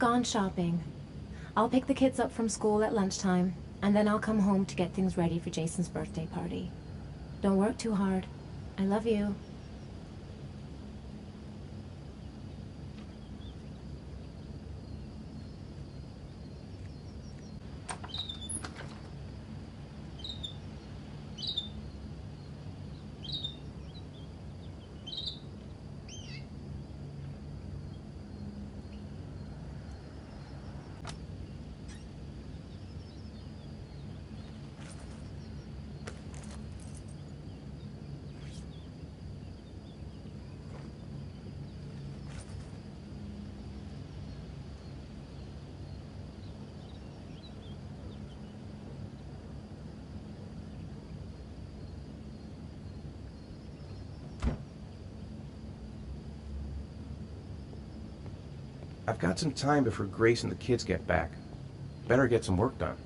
gone shopping. I'll pick the kids up from school at lunchtime, and then I'll come home to get things ready for Jason's birthday party. Don't work too hard. I love you. I've got some time before Grace and the kids get back. Better get some work done.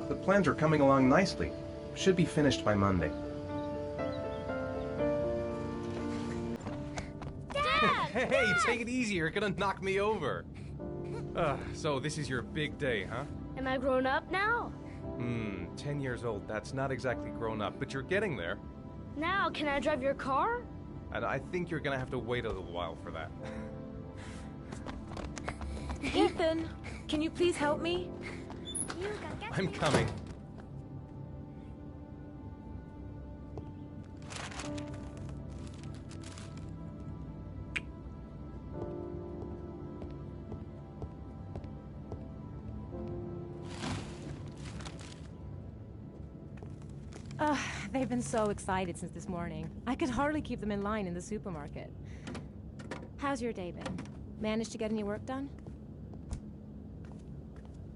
The plans are coming along nicely. Should be finished by Monday. Dad! Hey, take it easy. You're gonna knock me over. So this is your big day, huh? Am I grown up now? 10 years old. That's not exactly grown up, but you're getting there. Now, can I drive your car? And I think you're gonna have to wait a little while for that. Ethan, can you please help me? I'm coming. They've been so excited since this morning. I could hardly keep them in line in the supermarket. How's your day been? Managed to get any work done?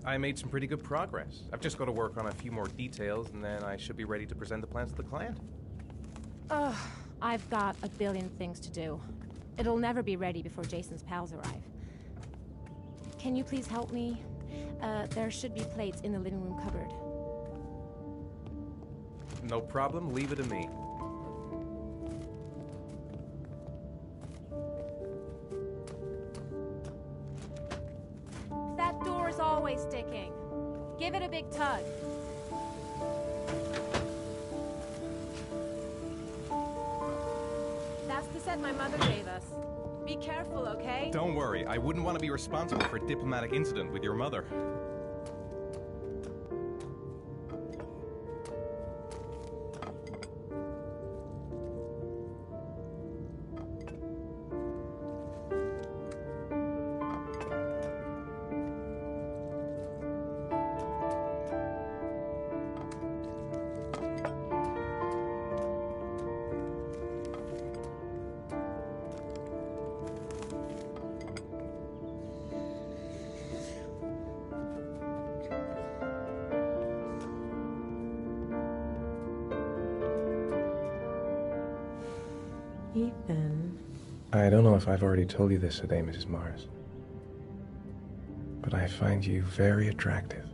I made some pretty good progress. I've just got to work on a few more details, and then I should be ready to present the plans to the client. Ugh, I've got a billion things to do. It'll never be ready before Jason's pals arrive. Can you please help me? There should be plates in the living room cupboard. No problem. Leave it to me. That door's always sticking. Give it a big tug. That's the set my mother gave us. Be careful, okay? Don't worry. I wouldn't want to be responsible for a diplomatic incident with your mother. Ethan. I don't know if I've already told you this today, Mrs. Mars, but I find you very attractive.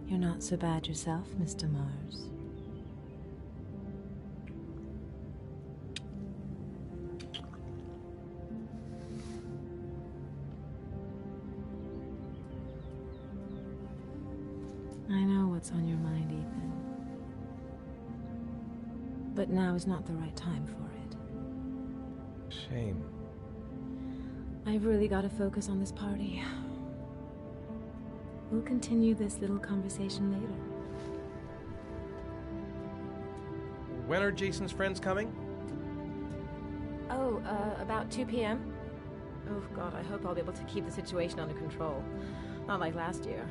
You're not so bad yourself, Mr. Mars. I know what's on your mind, Ethan. But now is not the right time for it. Shame. I've really got to focus on this party. We'll continue this little conversation later. When are Jason's friends coming? Oh, about 2 p.m.? Oh, God, I hope I'll be able to keep the situation under control. Not like last year.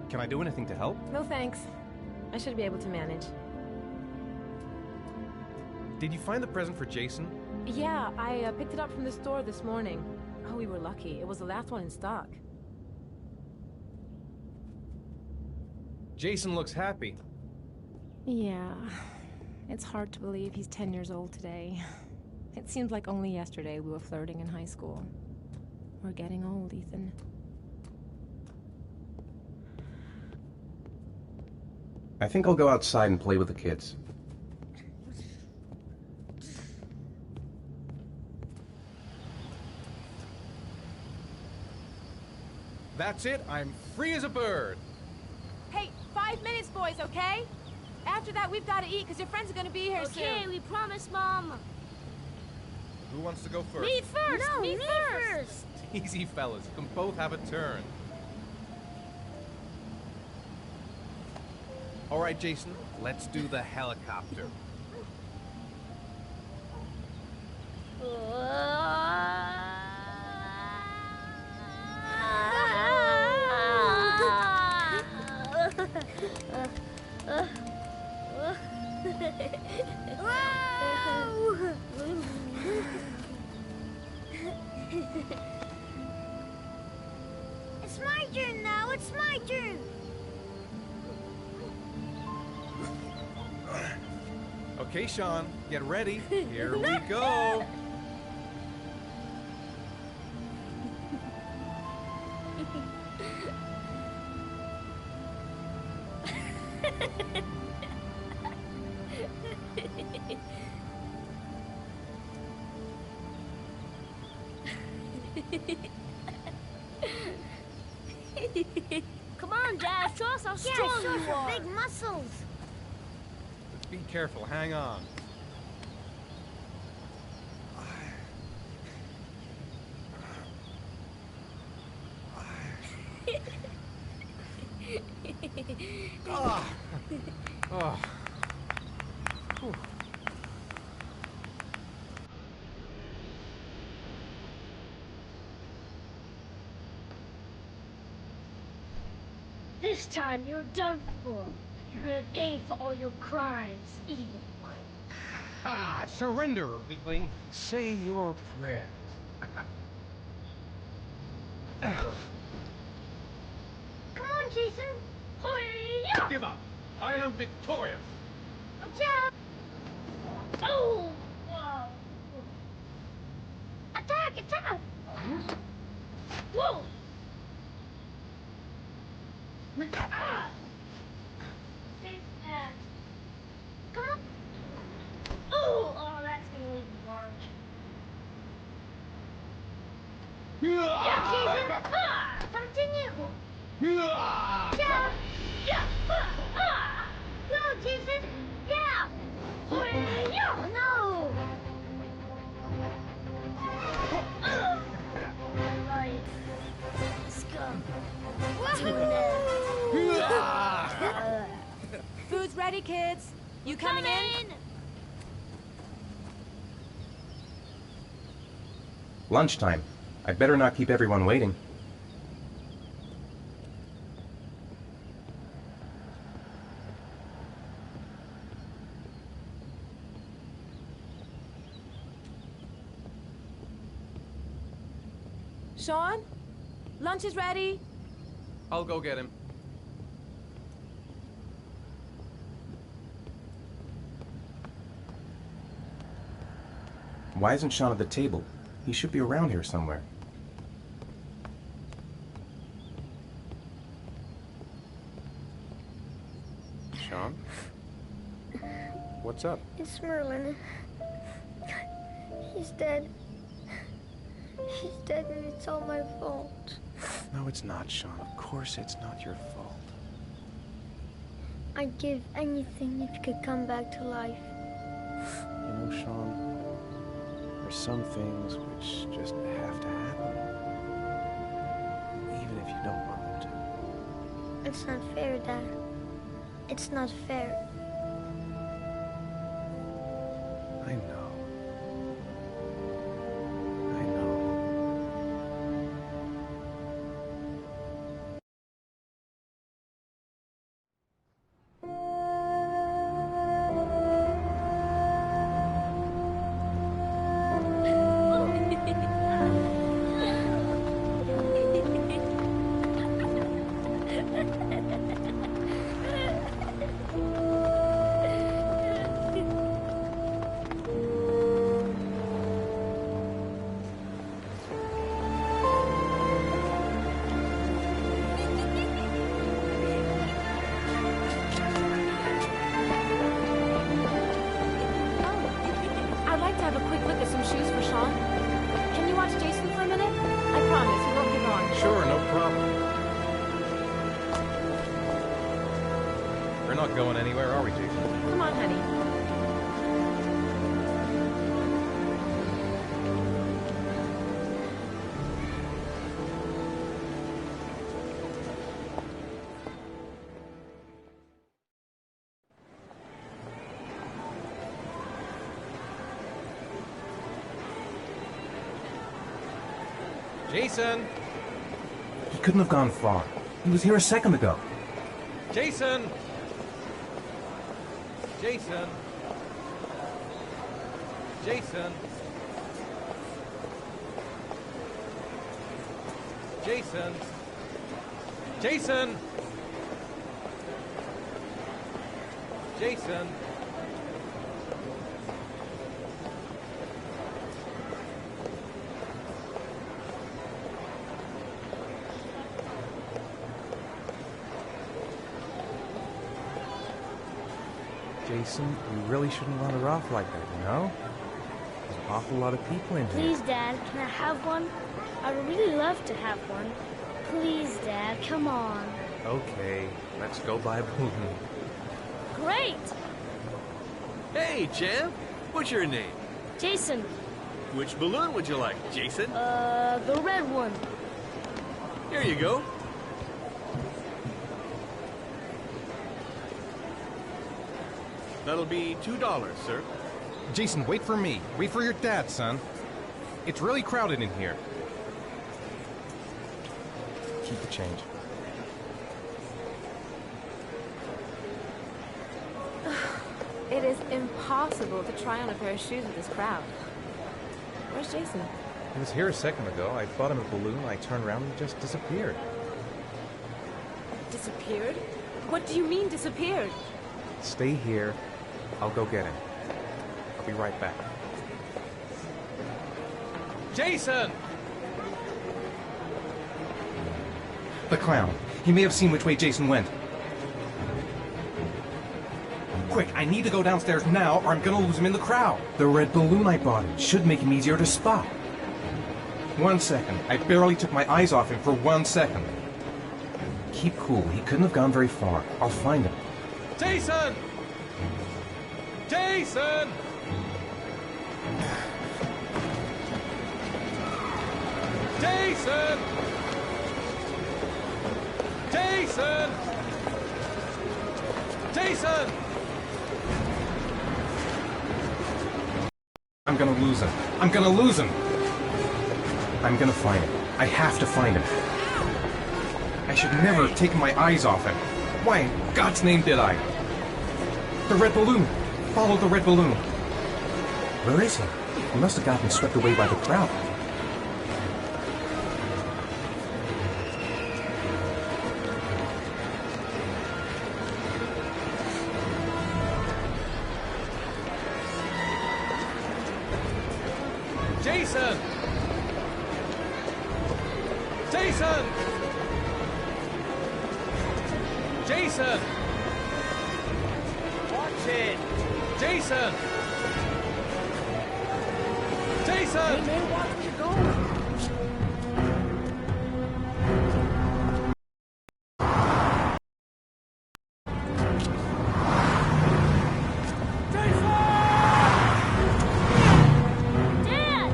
Can I do anything to help? No thanks. I should be able to manage. Did you find the present for Jason? Yeah, I picked it up from the store this morning. Oh, we were lucky. It was the last one in stock. Jason looks happy. Yeah. It's hard to believe he's 10 years old today. It seems like only yesterday we were flirting in high school. We're getting old, Ethan. I think I'll go outside and play with the kids. That's it. I'm free as a bird. Hey, 5 minutes, boys, okay? After that, we've got to eat, because your friends are going to be here soon. Okay, we promise, Mom. Who wants to go first? Me first! No, me me first! Easy, fellas. You can both have a turn. All right, Jason. Let's do the helicopter. It's my turn now, it's my turn! Okay, Shaun. Get ready. Here we go. Come on, Dad, show us how strong you are. Big muscles. Let's be careful. Hang on. Oh. Oh. Whew. This time you're done for. You're gonna pay for all your crimes, evil one. Ah, surrender, weakling. Say your prayer. Come on, Jason. Hurry! Give up. I am victorious. Yeah. Oh! Wow. Attack! Attack! Whoa! Ah. Come on! Oh, that's gonna leave a mark. Yeah, Jason! Ah! Continue! Yeah! Yeah! No, Jason! Yeah! No! Right. Let's go. Do it. Food's ready, kids. You coming in? Lunchtime. I'd better not keep everyone waiting. Shaun? Lunch is ready. I'll go get him. Why isn't Shaun at the table? He should be around here somewhere. Shaun? What's up? It's Merlin. He's dead. He's dead and it's all my fault. No, it's not, Shaun. Of course it's not your fault. I'd give anything if you could come back to life. You know, Shaun, there's some things which just have to happen. Even if you don't want them to. It's not fair, Dad. It's not fair. I know. I know. I'd like to have a quick look at some shoes for Shaun. Can you watch Jason for a minute? I promise, he won't be long. Sure, no problem. We're not going anywhere, are we, Jason? Come on, honey. Jason! He couldn't have gone far. He was here a second ago. Jason! Jason! Jason! Jason! Jason! Jason! Jason, you really shouldn't run her off like that, you know? There's an awful lot of people in here. Please, Dad, can I have one? I'd really love to have one. Please, Dad, come on. Okay, let's go buy a balloon. Great! Hey, champ! What's your name? Jason, Which balloon would you like, Jason? the red one. Here you go. That'll be $2, sir. Jason, wait for me. Wait for your dad, son. It's really crowded in here. Keep the change. It is impossible to try on a pair of shoes with this crowd. Where's Jason? He was here a second ago. I bought him a balloon. I turned around and he just disappeared. Disappeared? What do you mean disappeared? Stay here. I'll go get him. I'll be right back. Jason! The clown. He may have seen which way Jason went. Quick, I need to go downstairs now or I'm gonna lose him in the crowd. The red balloon I bought him should make him easier to spot. 1 second. I barely took my eyes off him for 1 second. Keep cool. He couldn't have gone very far. I'll find him. Jason! Jason! Jason! Jason! Jason! I'm gonna lose him. I'm gonna lose him. I'm gonna find him. I have to find him. I should never have taken my eyes off him. Why in God's name did I? The red balloon. Follow the red balloon. Where is he? He must have gotten swept away by the crowd. Jason! Jason! Jason! Watch it! Jason! Jason! Hey, man, watch where you're going! Dad!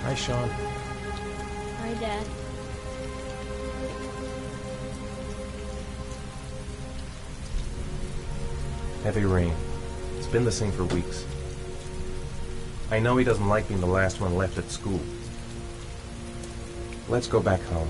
Hi, Shaun. Hi, Dad. Heavy rain. It's been the same for weeks. I know he doesn't like being the last one left at school. Let's go back home.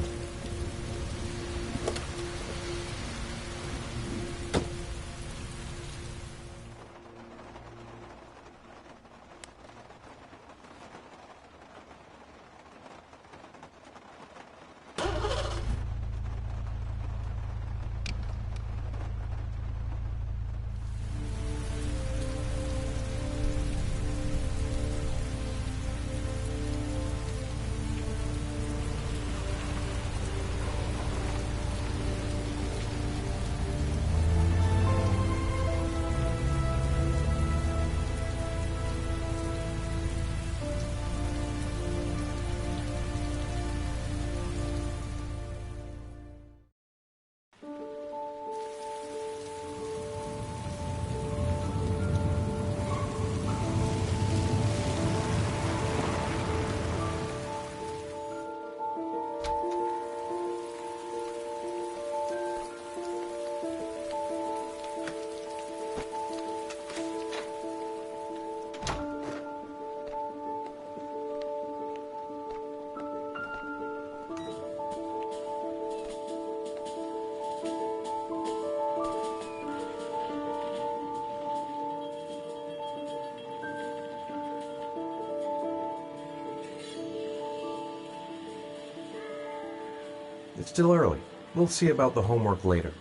It's still early. We'll see about the homework later.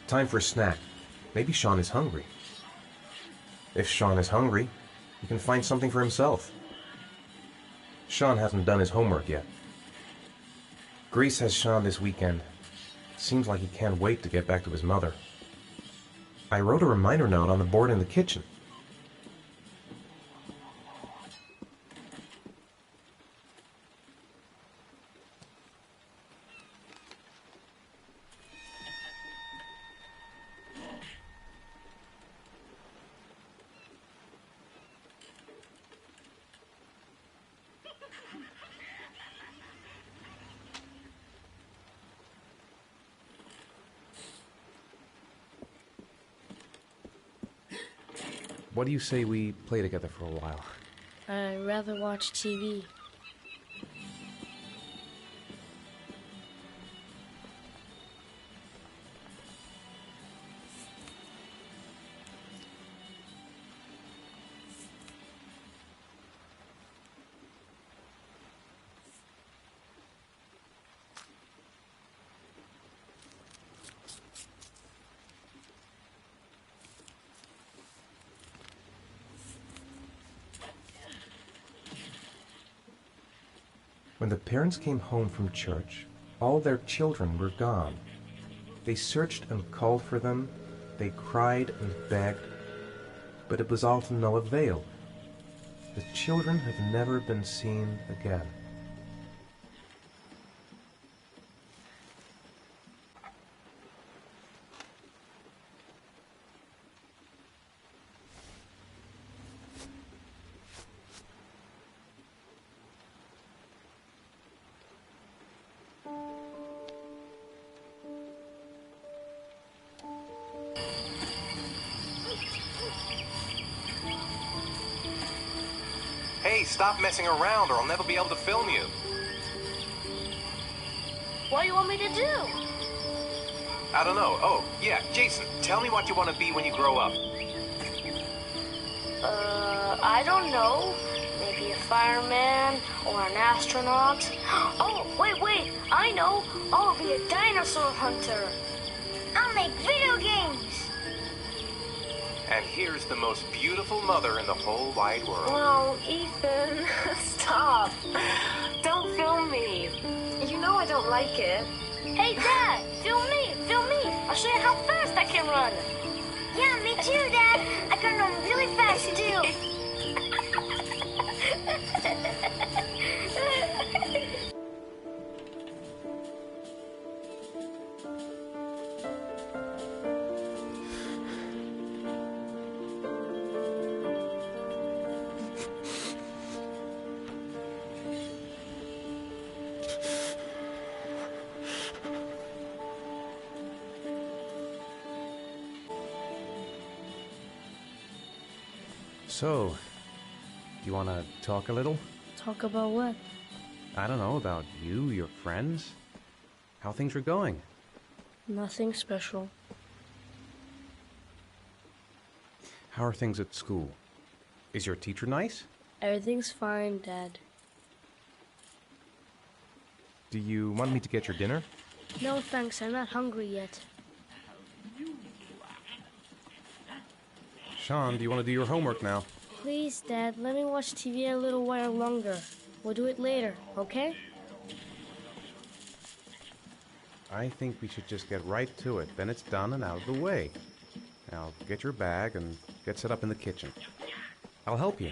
Time for a snack. Maybe Shaun is hungry. If Shaun is hungry, he can find something for himself. Shaun hasn't done his homework yet. Grease has Shaun this weekend. Seems like he can't wait to get back to his mother. I wrote a reminder note on the board in the kitchen. What do you say we play together for a while? I'd rather watch TV. When the parents came home from church, all their children were gone. They searched and called for them, they cried and begged, but it was all to no avail. The children have never been seen again. Hey, stop messing around or I'll never be able to film you. What do you want me to do? I don't know. Oh, yeah, Jason, tell me what you want to be when you grow up. I don't know. Maybe a fireman or an astronaut. Oh, wait, I know. I'll be a dinosaur hunter. I'll make video games. And here's the most beautiful mother in the whole wide world. Oh, Ethan, stop. Don't film me. You know I don't like it. Hey, Dad, film me. I'll show you how fast I can run. Yeah, me too, Dad. I can run really fast, too. So, you want to talk a little? Talk about what? I don't know, about you, your friends, how things are going. Nothing special. How are things at school? Is your teacher nice? Everything's fine, Dad. Do you want me to get your dinner? No, thanks. I'm not hungry yet. Shaun, do you want to do your homework now? Please, Dad, let me watch TV a little while longer. We'll do it later, okay? I think we should just get right to it. Then it's done and out of the way. Now, get your bag and get set up in the kitchen. I'll help you.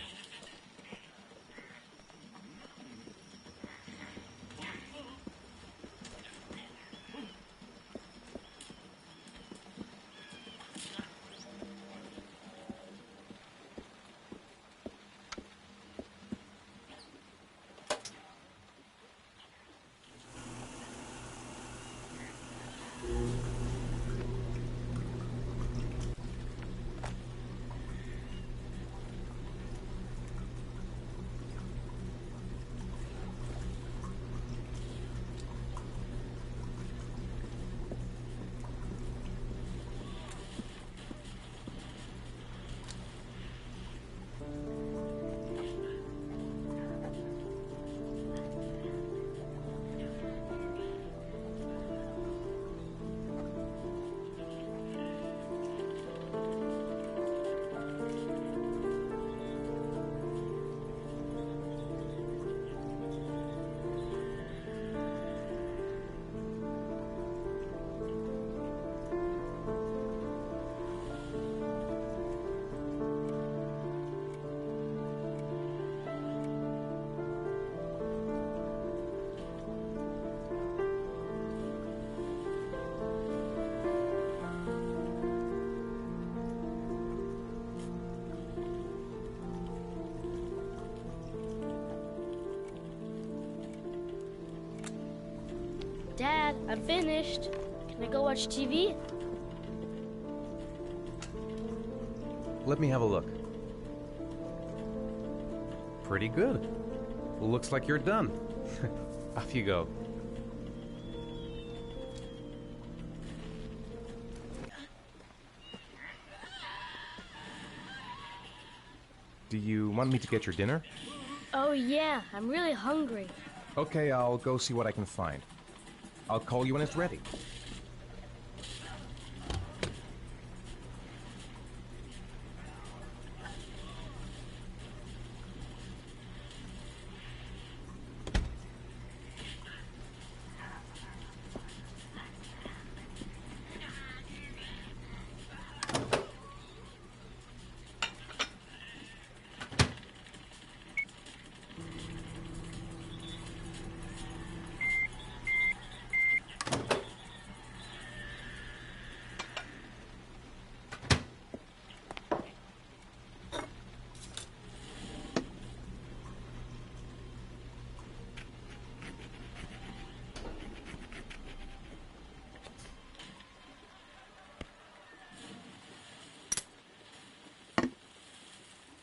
Dad, I'm finished. Can I go watch TV? Let me have a look. Pretty good. Looks like you're done. Off you go. Do you want me to get your dinner? Oh yeah, I'm really hungry. Okay, I'll go see what I can find. I'll call you when it's ready.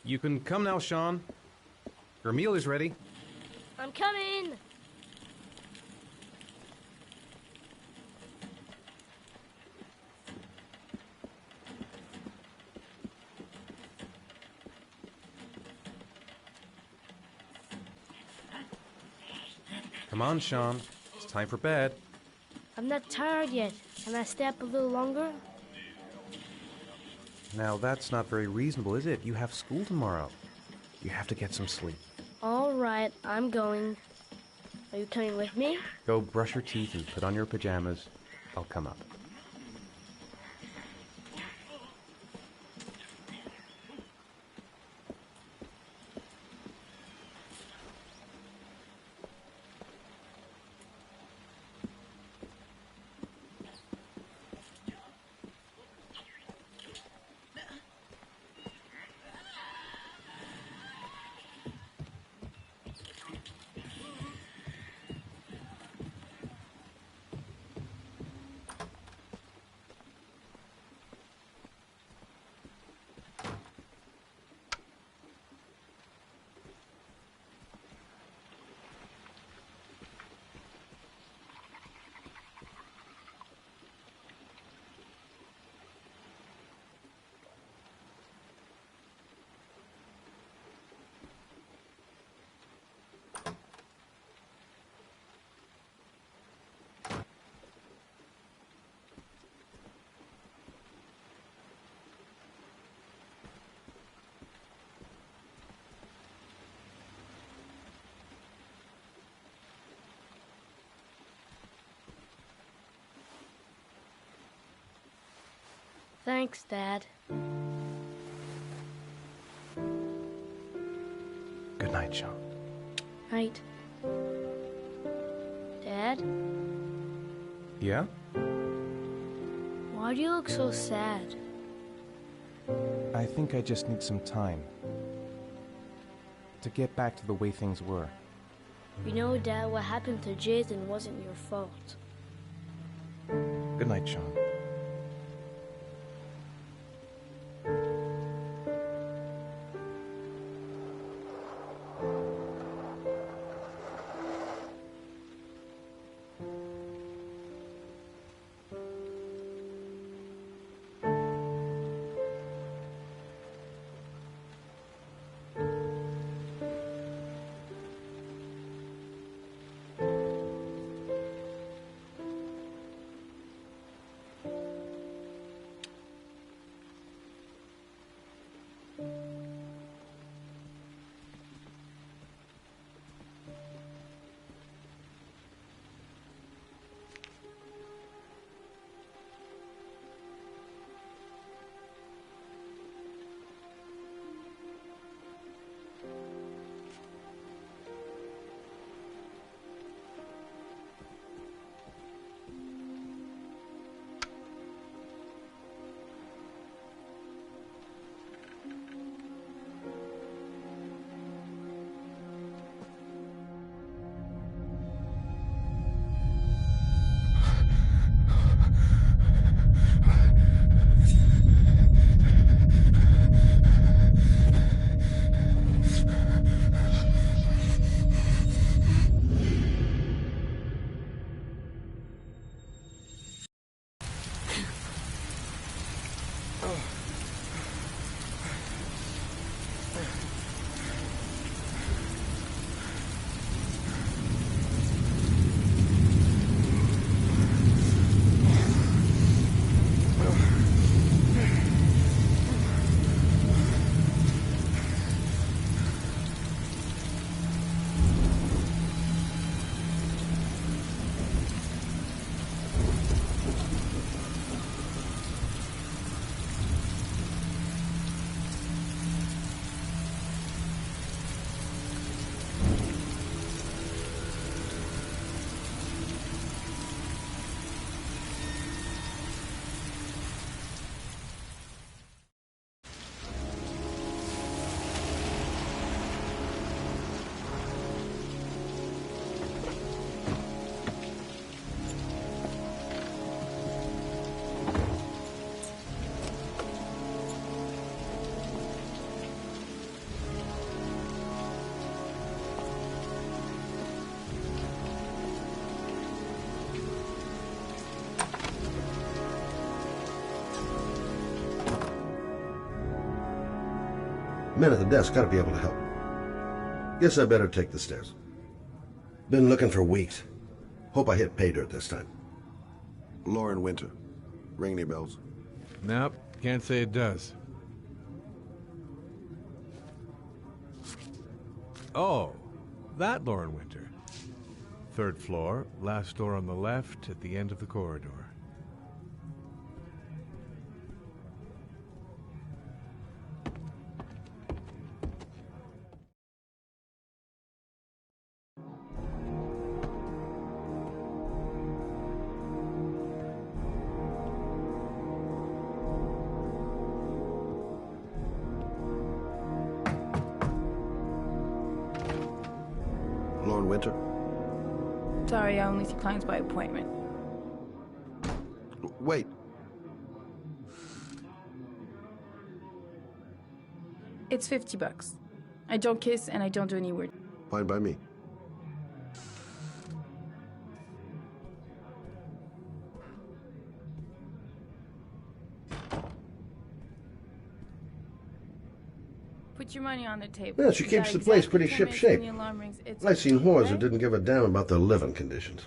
You can come now, Shaun. Your meal is ready. I'm coming! Come on, Shaun. It's time for bed. I'm not tired yet. Can I stay up a little longer? Now, that's not very reasonable, is it? You have school tomorrow. You have to get some sleep. All right, I'm going. Are you coming with me? Go brush your teeth and put on your pajamas. I'll come up. Thanks, Dad. Good night, Shaun. Night. Dad, Yeah? why do you look so sad? I think I just need some time to get back to the way things were. You know, Dad, what happened to Jason wasn't your fault. Good night, Shaun. Men at the desk gotta be able to help. Guess I better take the stairs. Been looking for weeks. Hope I hit pay dirt this time. Lauren Winter. Ring any bells? Nope, can't say it does. Oh, that Lauren Winter. 3rd floor, last door on the left at the end of the corridor. Lauren Winter? Sorry, I only see clients by appointment. Wait. It's $50. I don't kiss and I don't do any weird. Fine by me. Put your money on the table. Yeah, she You keeps got the place exactly pretty 10 minutes ship-shape. when the alarm rings. It's I've seen whores okay? who didn't give a damn about their living conditions.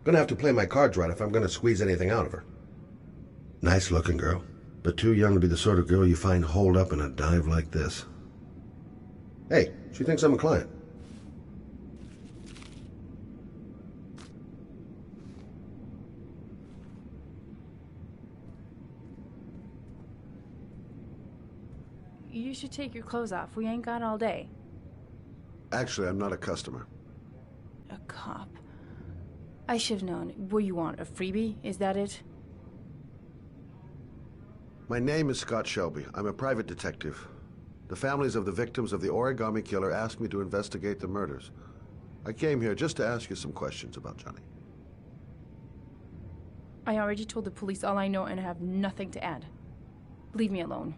Gonna have to play my cards right if I'm gonna squeeze anything out of her. Nice looking girl, but too young to be the sort of girl you find holed up in a dive like this. Hey, she thinks I'm a client. You should take your clothes off. We ain't got all day. Actually, I'm not a customer. A cop. I should have known. What do you want, a freebie? Is that it? My name is Scott Shelby. I'm a private detective. The families of the victims of the origami killer asked me to investigate the murders. I came here just to ask you some questions about Johnny. I already told the police all I know and I have nothing to add. Leave me alone.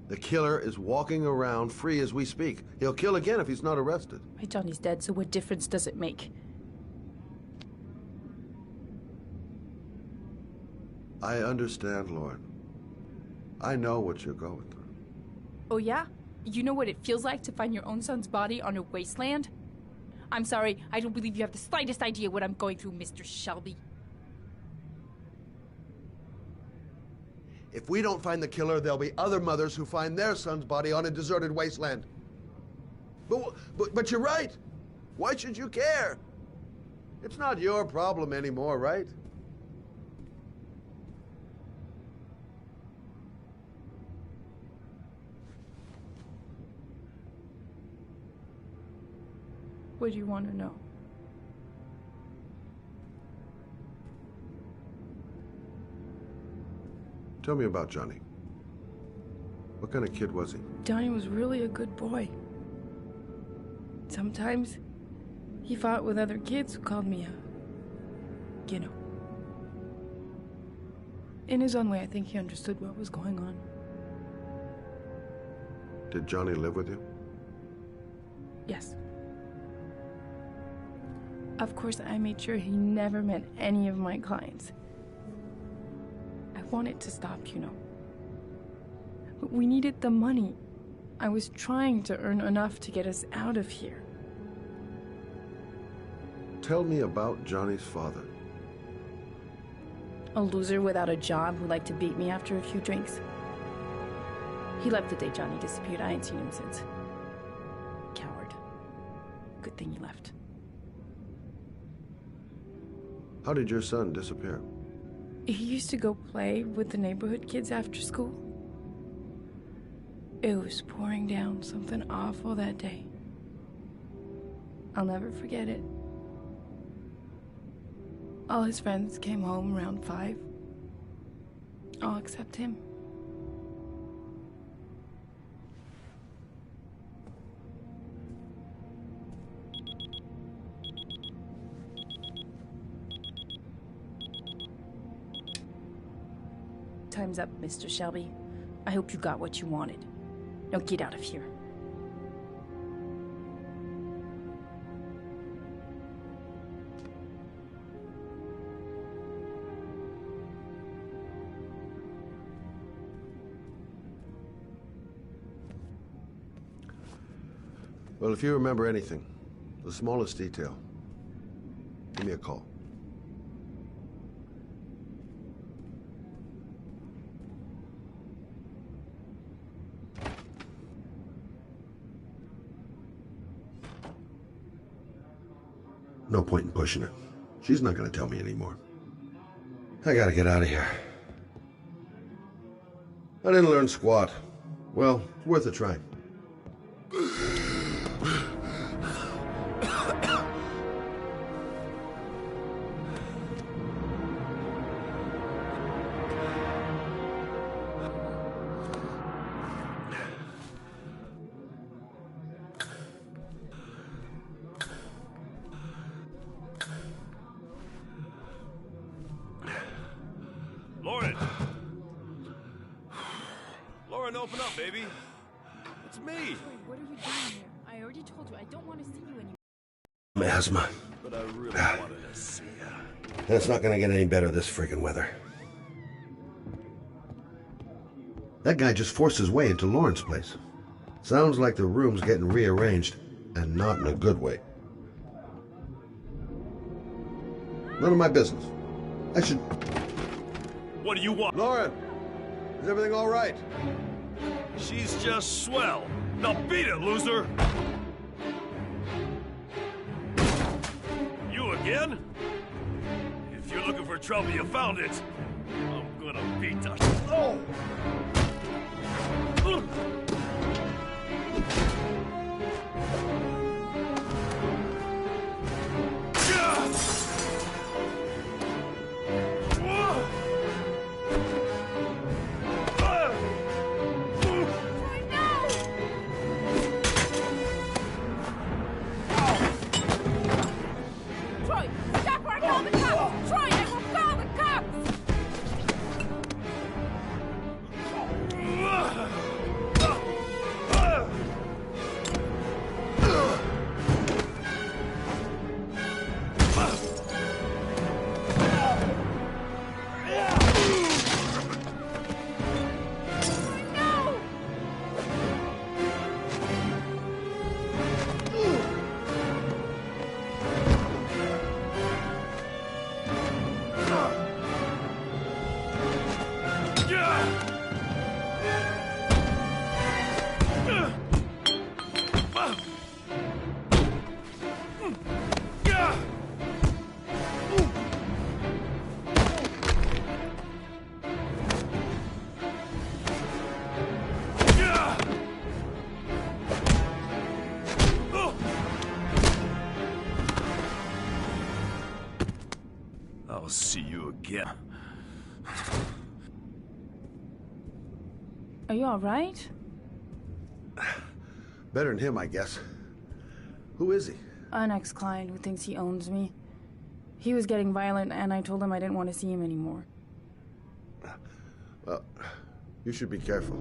The killer is walking around free as we speak. He'll kill again if he's not arrested. My Johnny's dead, so what difference does it make? I understand, Lauren. I know what you're going through. Oh yeah? You know what it feels like to find your own son's body on a wasteland? I'm sorry, I don't believe you have the slightest idea what I'm going through, Mr. Shelby. If we don't find the killer, there'll be other mothers who find their son's body on a deserted wasteland. But you're right. Why should you care? It's not your problem anymore, right? What do you want to know? Tell me about Johnny. What kind of kid was he? Johnny was really a good boy. Sometimes he fought with other kids who called me you know. In his own way, I think he understood what was going on. Did Johnny live with you? Yes. Of course, I made sure he never met any of my clients. I wanted to stop, you know. But we needed the money. I was trying to earn enough to get us out of here. Tell me about Johnny's father. A loser without a job who liked to beat me after a few drinks. He left the day Johnny disappeared. I ain't seen him since. Coward. Good thing he left. How did your son disappear? He used to go play with the neighborhood kids after school. It was pouring down something awful that day. I'll never forget it. All his friends came home around 5. All except him. Time's up, Mr. Shelby. I hope you got what you wanted. Now get out of here. Well, if you remember anything, the smallest detail, give me a call. No point in pushing it. She's not going to tell me anymore. I gotta get out of here. I didn't learn squat. Well, it's worth a try. Lauren! Lauren, open up, baby. It's me. Wait, what are you doing here? I already told you I don't want to see you anymore. Asthma. But I really wanted to see ya. And it's not gonna get any better this friggin' weather. That guy just forced his way into Lauren's place. Sounds like the room's getting rearranged, and not in a good way. None of my business. I should... What do you want? Lauren! Is everything all right? She's just swell. Now beat it, loser! You again? If you're looking for trouble, you found it. I'm gonna beat the... Oh! Troy, stop or I'll call the cops! Troy, I will call the cops! I'll see you again. Are you alright? Better than him, I guess. Who is he? An ex-client who thinks he owns me. He was getting violent, and I told him I didn't want to see him anymore. Well, you should be careful.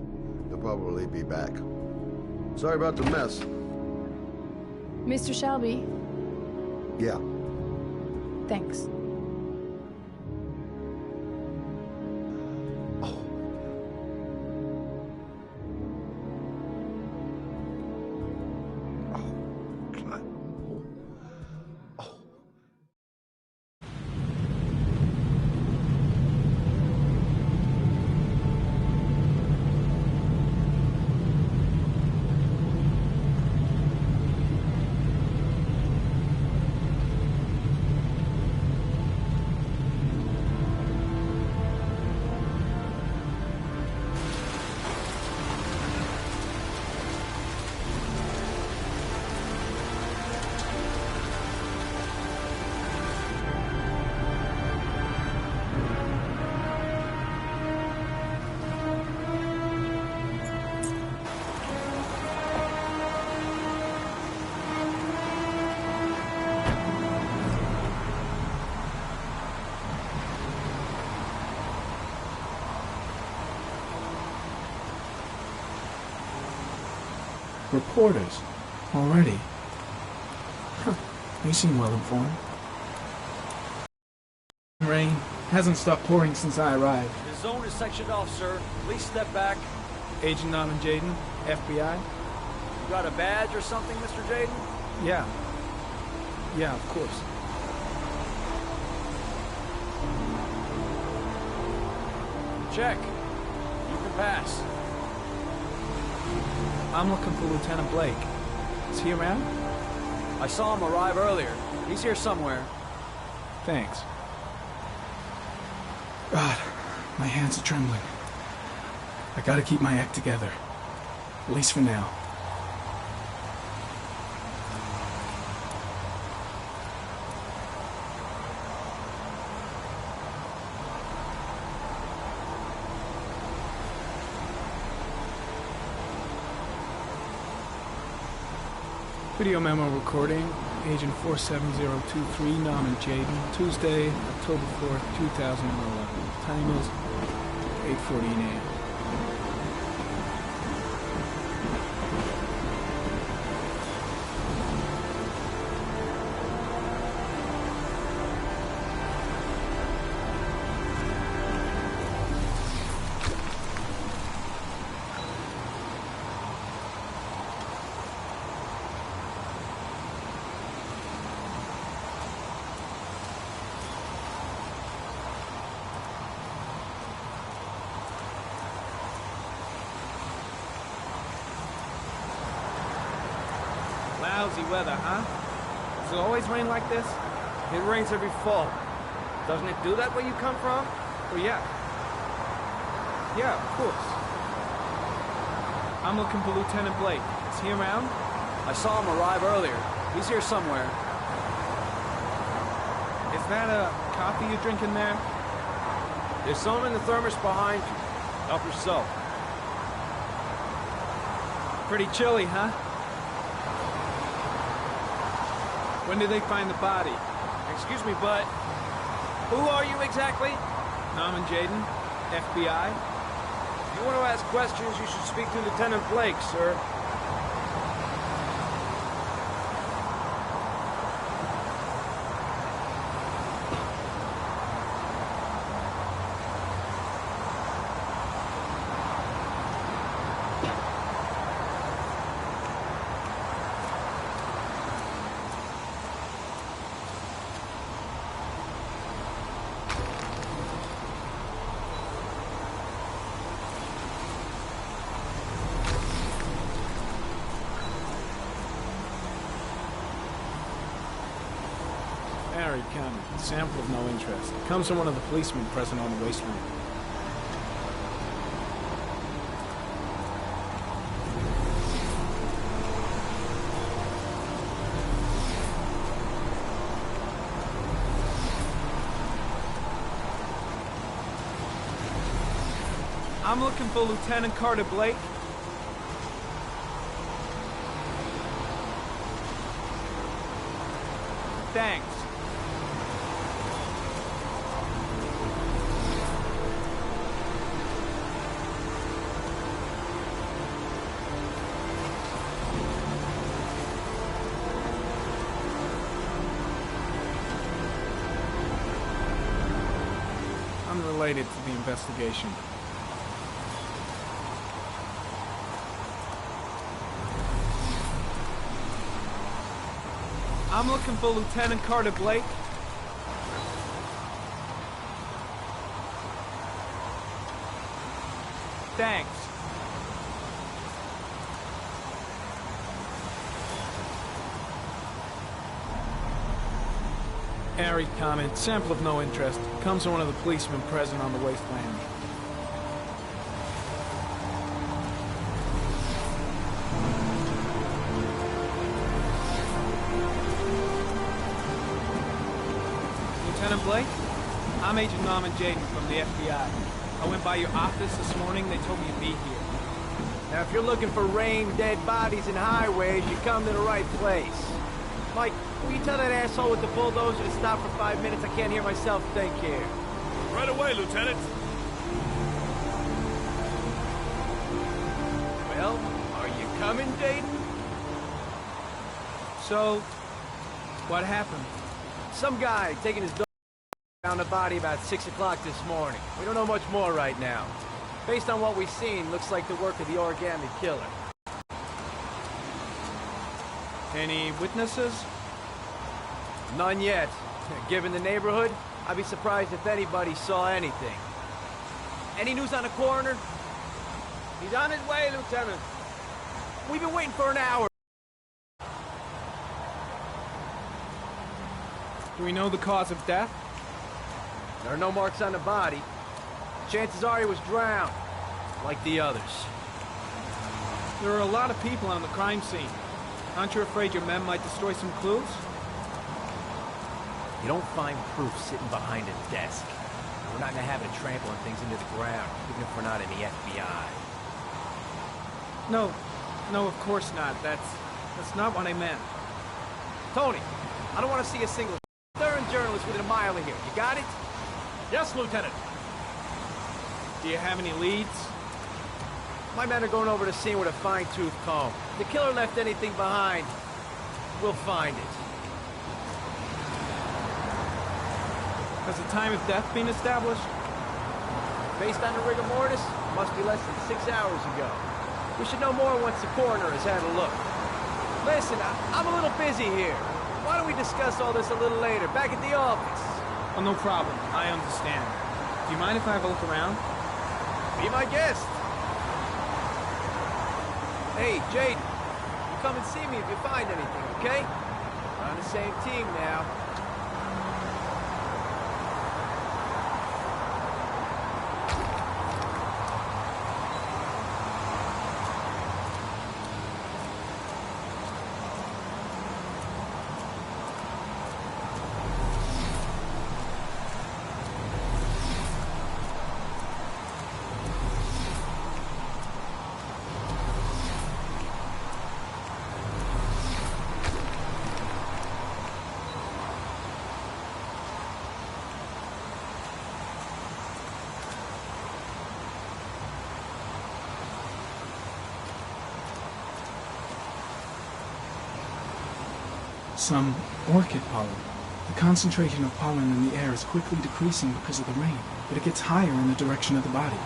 He'll probably be back. Sorry about the mess. Mr. Shelby, Yeah. thanks. Reporters? Already? Huh. They seem well informed. Rain hasn't stopped pouring since I arrived. The zone is sectioned off, sir. Please step back. Agent Norman Jaden, FBI? You got a badge or something, Mr. Jaden? Yeah. Yeah, of course. Check. You can pass. I'm looking for Lieutenant Blake. Is he around? I saw him arrive earlier. He's here somewhere. Thanks. God, my hands are trembling. I gotta keep my act together. At least for now. Video memo recording, Agent 47023, Norman Jaden, Tuesday, October 4th, 2011. Time is 8:14 a.m. Lousy weather, huh? Does it always rain like this? It rains every fall. Doesn't it do that where you come from? Oh, yeah. Yeah, of course. I'm looking for Lieutenant Blake. Is he around? I saw him arrive earlier. He's here somewhere. Is that a coffee you're drinking there? There's some in the thermos behind you. Help yourself. Pretty chilly, huh? When did they find the body? Excuse me, but who are you exactly? Norman Jaden, FBI. If you want to ask questions, you should speak to Lieutenant Blake, sir. Harry County. Sample of no interest. Comes from one of the policemen present on the wasteland. I'm looking for Lieutenant Carter Blake. Thanks. Unrelated to the investigation. I'm looking for Lieutenant Carter Blake. Thanks. Airy comment. Sample of no interest. Comes from one of the policemen present on the wasteland. Lieutenant Blake? I'm Agent Norman Jaden from the FBI. I went by your office this morning. They told me you'd be here. Now, if you're looking for rain, dead bodies, and highways, you come to the right place. Mike, will you tell that asshole with the bulldozer to stop for 5 minutes? I can't hear myself think here. Right away, Lieutenant. Well, are you coming, Jaden? So, what happened? Some guy taking his dog found the body about 6 o'clock this morning. We don't know much more right now. Based on what we've seen, looks like the work of the origami killer. Any witnesses? None yet. Given the neighborhood, I'd be surprised if anybody saw anything. Any news on the coroner? He's on his way, Lieutenant. We've been waiting for an hour. Do we know the cause of death? There are no marks on the body. Chances are he was drowned, like the others. There are a lot of people on the crime scene. Aren't you afraid your men might destroy some clues? You don't find proof sitting behind a desk. We're not in the habit of trampling things into the ground, even if we're not in the FBI. No, of course not. That's not what I meant. Tony, I don't want to see a single darn journalist within a mile of here. You got it? Yes, Lieutenant. Do you have any leads? My men are going over the scene with a fine-tooth comb. If the killer left anything behind, we'll find it. Has the time of death been established? Based on the rigor mortis, it must be less than 6 hours ago. We should know more once the coroner has had a look. Listen, I'm a little busy here. Why don't we discuss all this a little later, back at the office? Oh, no problem. I understand. Do you mind if I have a look around? Be my guest. Hey, Jaden, you come and see me if you find anything, okay? We're on the same team now. Some orchid pollen. The concentration of pollen in the air is quickly decreasing because of the rain, but it gets higher in the direction of the body.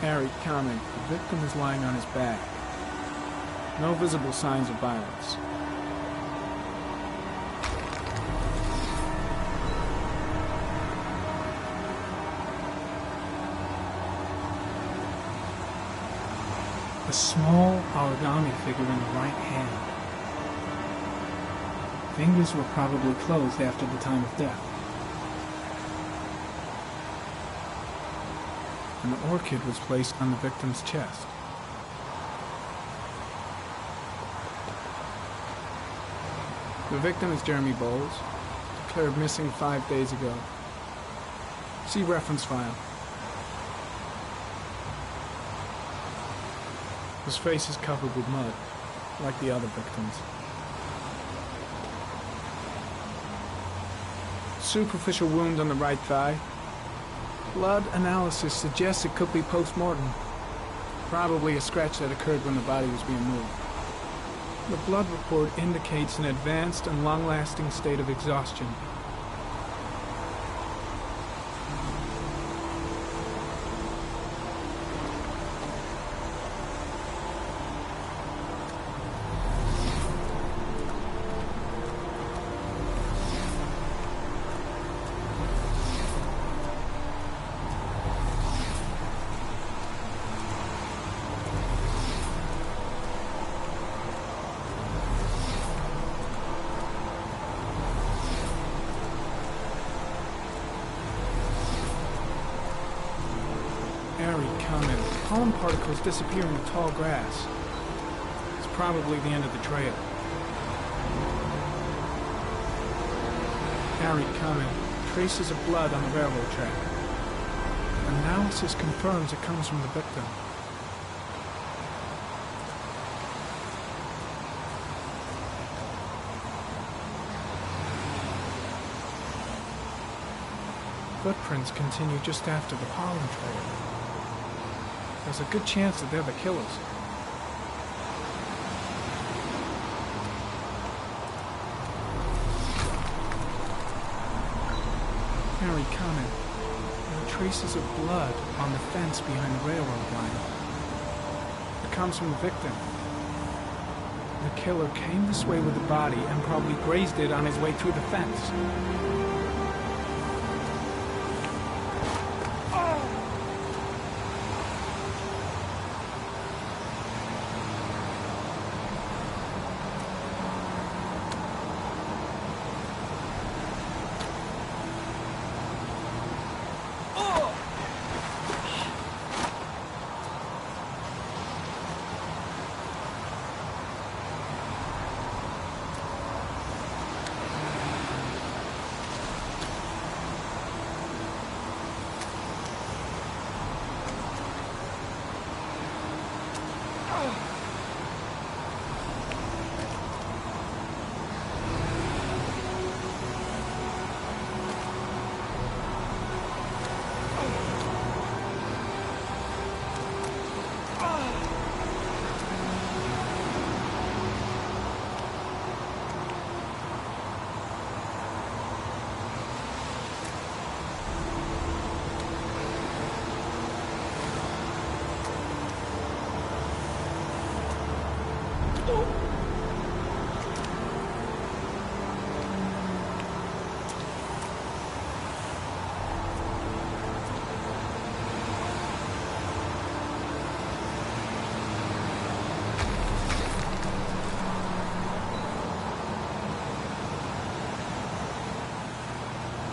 Harry, comment. The victim is lying on his back. No visible signs of violence. A small origami figure in the right hand. Fingers were probably closed after the time of death. An orchid was placed on the victim's chest. The victim is Jeremy Bowles, declared missing 5 days ago. See reference file. His face is covered with mud, like the other victims. Superficial wound on the right thigh. Blood analysis suggests it could be post-mortem. Probably a scratch that occurred when the body was being moved. The blood report indicates an advanced and long-lasting state of exhaustion. Pollen particles disappear in the tall grass. It's probably the end of the trail. Harry comment. Traces of blood on the railroad track. Analysis confirms it comes from the victim. Footprints continue just after the pollen trail. There's a good chance that they're the killers. Harry, comment. There are traces of blood on the fence behind the railroad line. It comes from the victim. The killer came this way with the body and probably grazed it on his way through the fence.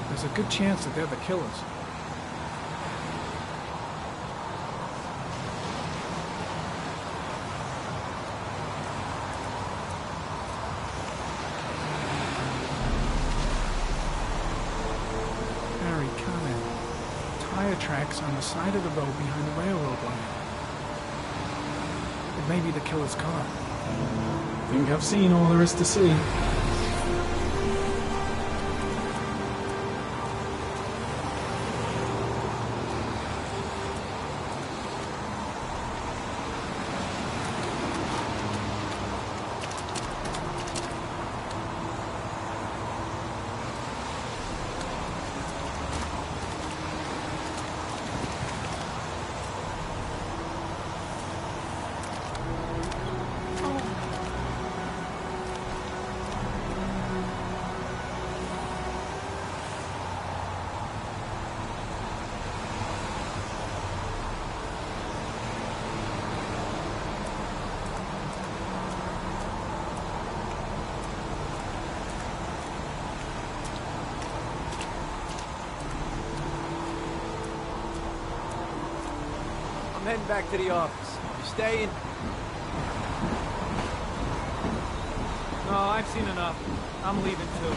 There's a good chance that they're the killers. Harry, comment. Tire tracks on the side of the road behind the railroad line. It may be the killer's car. I think I've seen all there is to see. I'm heading back to the office. You staying? No, I've seen enough. I'm leaving too.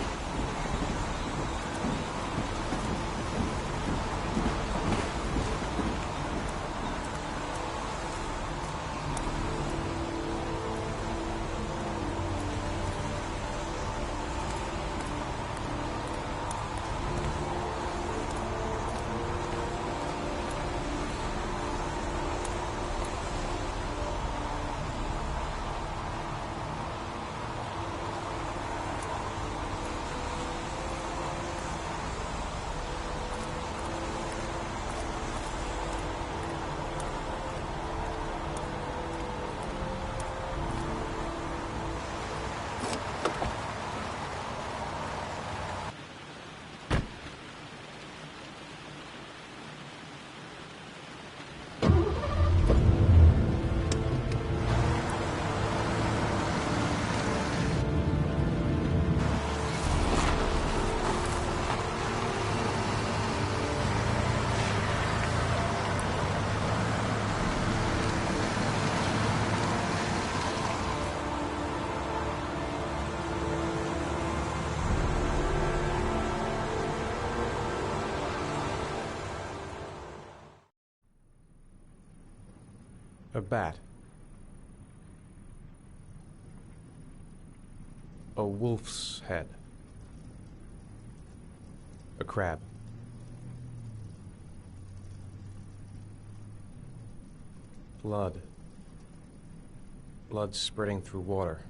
A bat. A wolf's head. A crab. Blood. Blood spreading through water.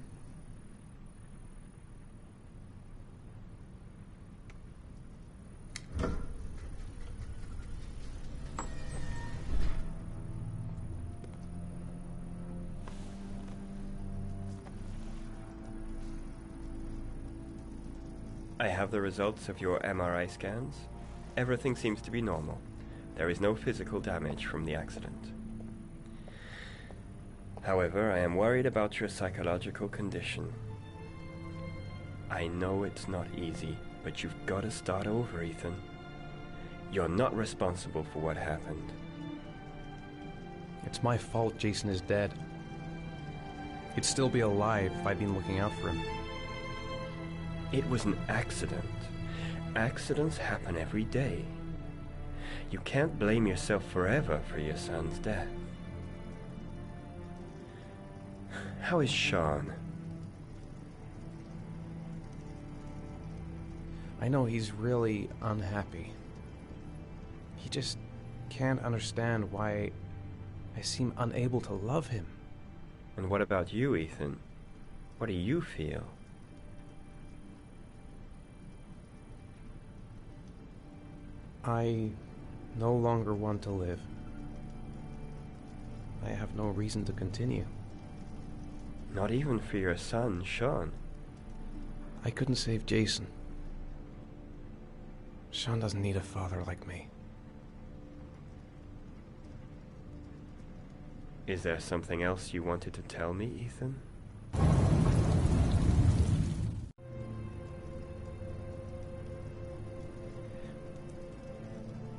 I have the results of your MRI scans. Everything seems to be normal. There is no physical damage from the accident. However, I am worried about your psychological condition. I know it's not easy, but you've got to start over, Ethan. You're not responsible for what happened. It's my fault Jason is dead. He'd still be alive if I'd been looking out for him. It was an accident. Accidents happen every day. You can't blame yourself forever for your son's death. How is Shaun? I know he's really unhappy. He just can't understand why I seem unable to love him. And what about you, Ethan? What do you feel? I no longer want to live. I have no reason to continue. Not even for your son, Shaun. I couldn't save Jason. Shaun doesn't need a father like me. Is there something else you wanted to tell me, Ethan?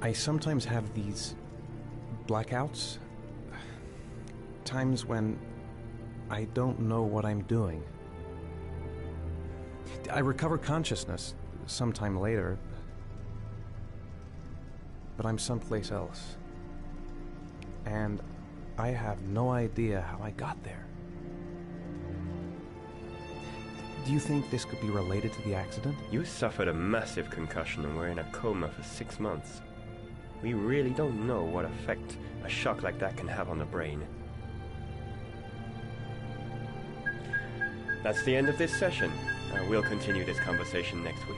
I sometimes have these blackouts. Times when I don't know what I'm doing. I recover consciousness sometime later, but I'm someplace else. And I have no idea how I got there. Do you think this could be related to the accident? You suffered a massive concussion and were in a coma for 6 months. We really don't know what effect a shock like that can have on the brain. That's the end of this session. We'll continue this conversation next week.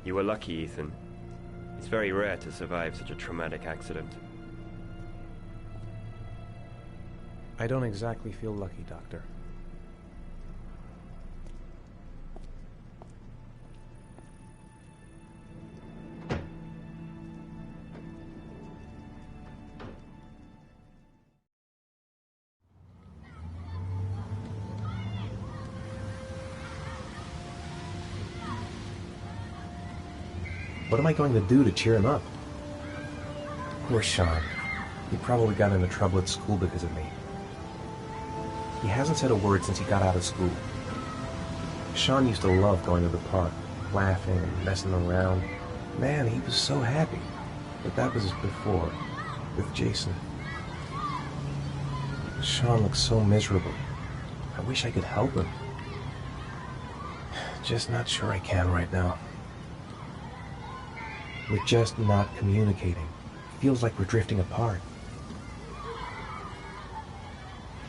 You were lucky, Ethan. It's very rare to survive such a traumatic accident. I don't exactly feel lucky, Doctor. What am I going to do to cheer him up? Poor Shaun. He probably got into trouble at school because of me. He hasn't said a word since he got out of school. Shaun used to love going to the park, laughing and messing around. Man, he was so happy. But that was before, with Jason. Shaun looks so miserable. I wish I could help him. Just not sure I can right now. We're just not communicating. Feels like we're drifting apart.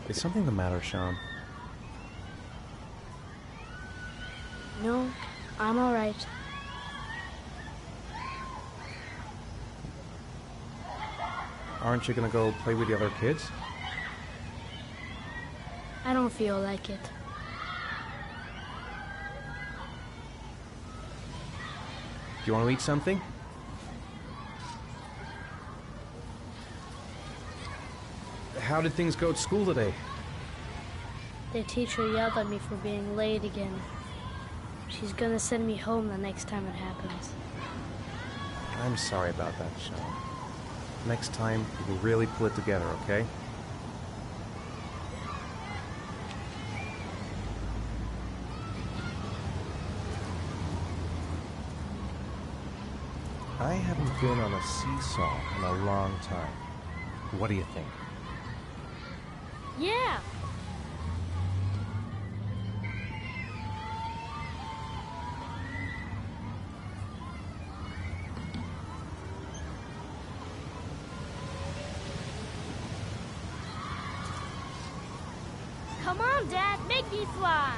Is something the matter, Shaun? No, I'm all right. Aren't you gonna go play with the other kids? I don't feel like it. Do you want to eat something? How did things go at school today? The teacher yelled at me for being late again. She's gonna send me home the next time it happens. I'm sorry about that, Shaun. Next time, we'll really pull it together, okay? I haven't been on a seesaw in a long time. What do you think? Yeah! Come on, Dad, make me fly!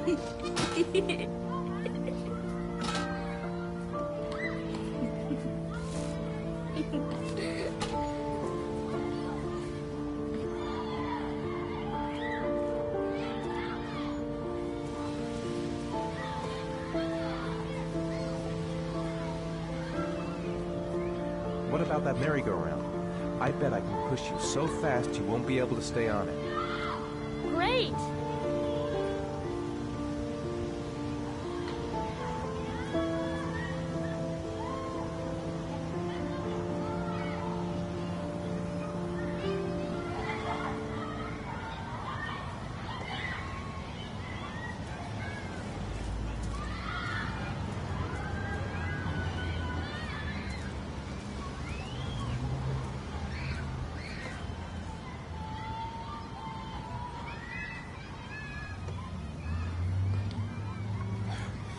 What about that merry-go-round? I bet I can push you so fast you won't be able to stay on it. Great!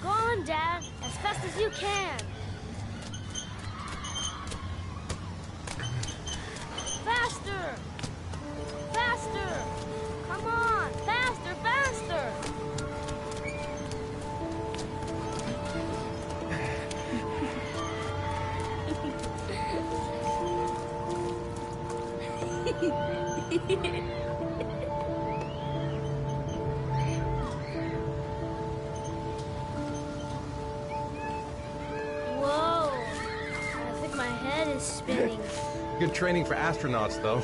Go on, Dad, as fast as you can. Faster! Faster! Come on! Faster, faster! Whoa! I think my head is spinning. Good training for astronauts, though.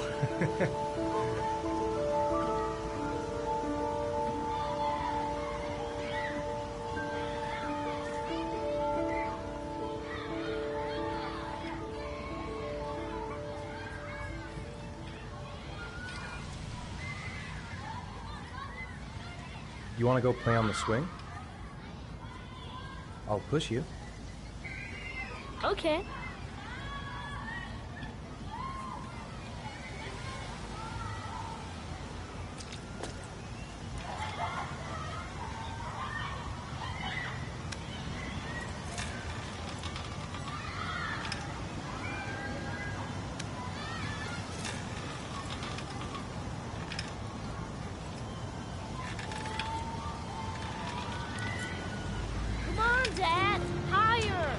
You want to go play on the swing? I'll push you. Okay. Come on, Dad! Higher!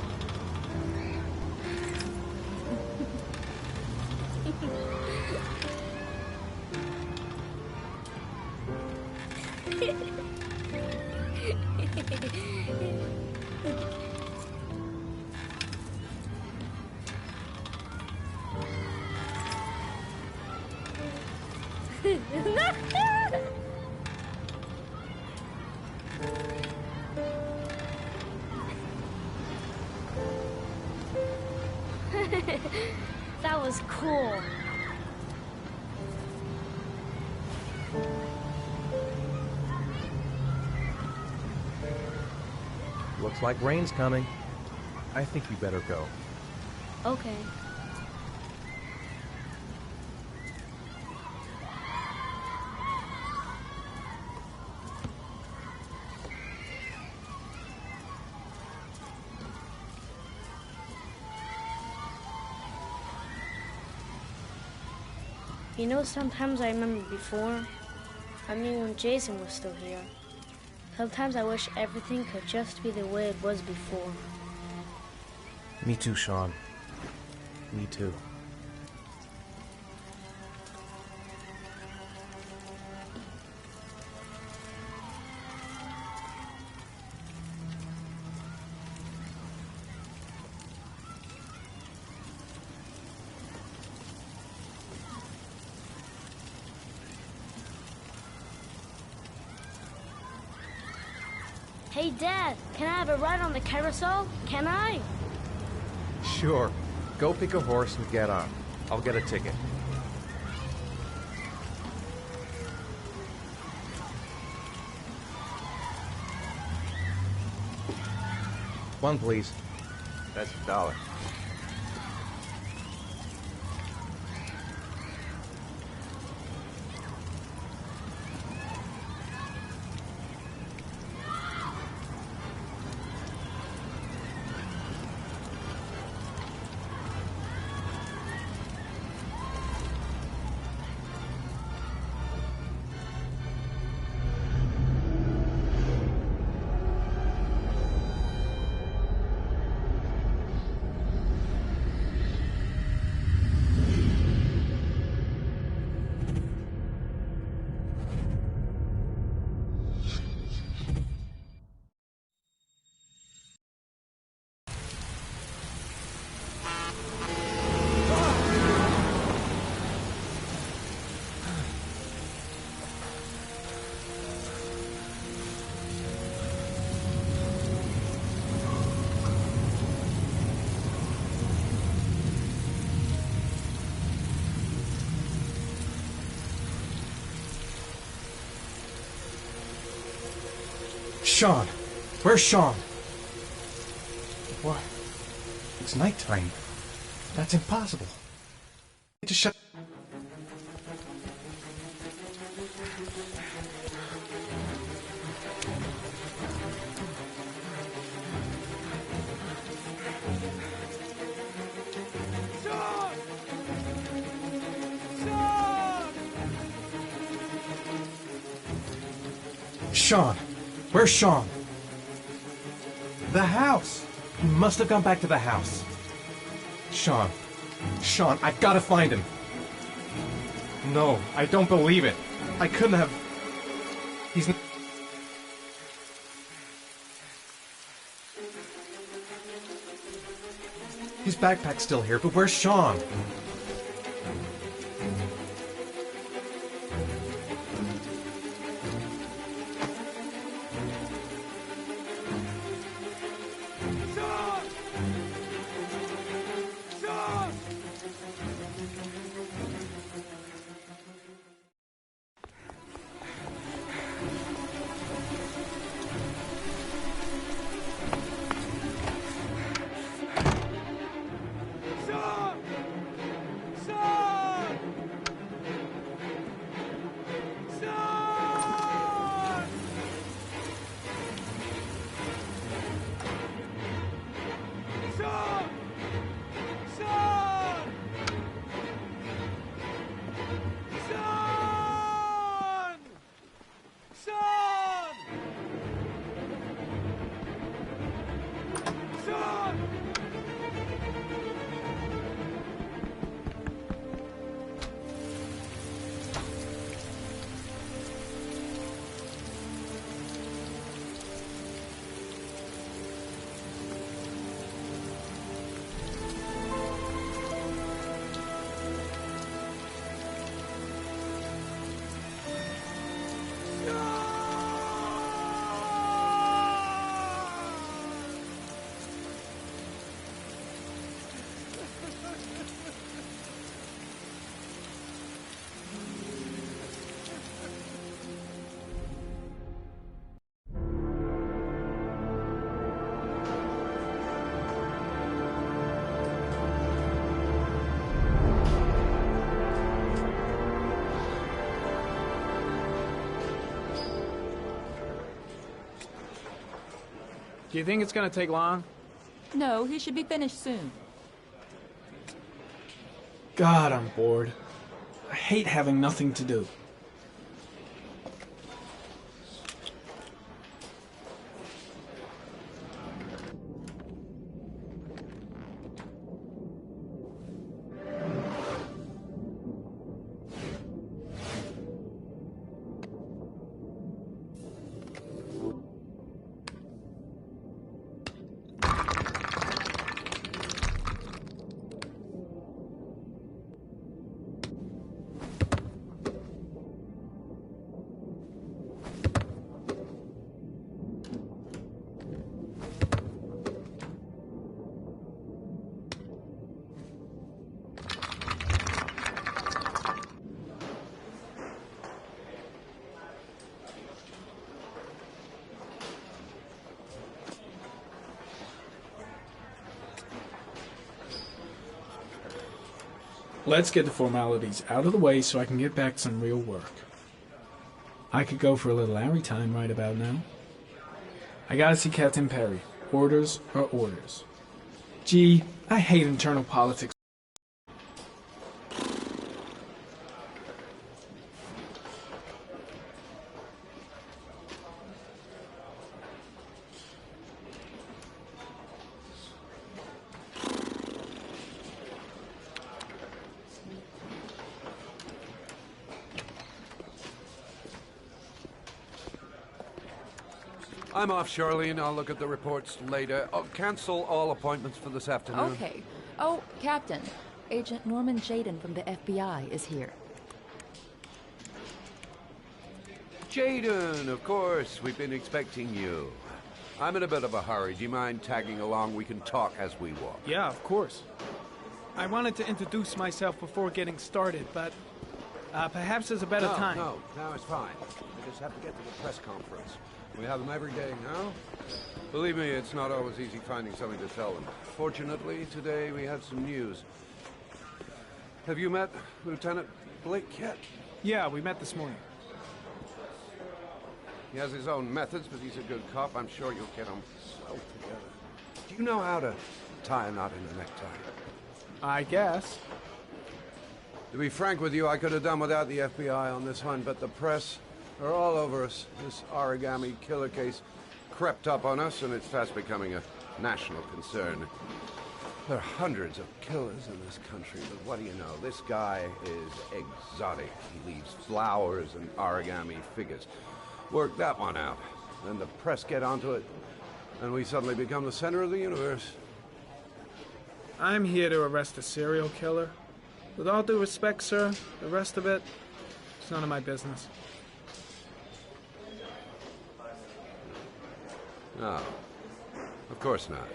That was cool. Looks like rain's coming. I think you better go. Okay. You know, sometimes I remember before. I mean, when Jason was still here. Sometimes I wish everything could just be the way it was before. Me too, Shaun. Me too. Hey, Dad, can I have a ride on the carousel? Can I? Sure. Go pick a horse and get on. I'll get a ticket. One, please. That's $1. Shaun! Where's Shaun? What? It's nighttime. That's impossible. Just shut... Shaun! Where's Shaun? The house! He must have gone back to the house. Shaun. Shaun, I've got to find him. No, I don't believe it. I couldn't have... He's... His backpack's still here, but where's Shaun? Do you think it's gonna take long? No, he should be finished soon. God, I'm bored. I hate having nothing to do. Let's get the formalities out of the way so I can get back to some real work. I could go for a little Larry time right about now. I gotta see Captain Perry. Orders are orders. Gee, I hate internal politics. I'm off, Charlene. I'll look at the reports later. Oh, cancel all appointments for this afternoon. Okay. Oh, Captain. Agent Norman Jaden from the FBI is here. Jaden, of course. We've been expecting you. I'm in a bit of a hurry. Do you mind tagging along? We can talk as we walk. Yeah, of course. I wanted to introduce myself before getting started, but perhaps there's a better time. No, it's fine. I just have to get to the press conference. We have them every day now. Believe me, it's not always easy finding something to tell them. Fortunately, today we had some news. Have you met Lieutenant Blake yet? Yeah, we met this morning. He has his own methods, but he's a good cop. I'm sure you'll get him well together. Do you know how to tie a knot in a necktie? I guess. To be frank with you, I could have done without the FBI on this one, but the press are all over us. This origami killer case crept up on us, and it's fast becoming a national concern. There are hundreds of killers in this country, but what do you know? This guy is exotic. He leaves flowers and origami figures. Work that one out. Then the press get onto it, and we suddenly become the center of the universe. I'm here to arrest a serial killer. With all due respect, sir, the rest of it, it's none of my business. No, of course not.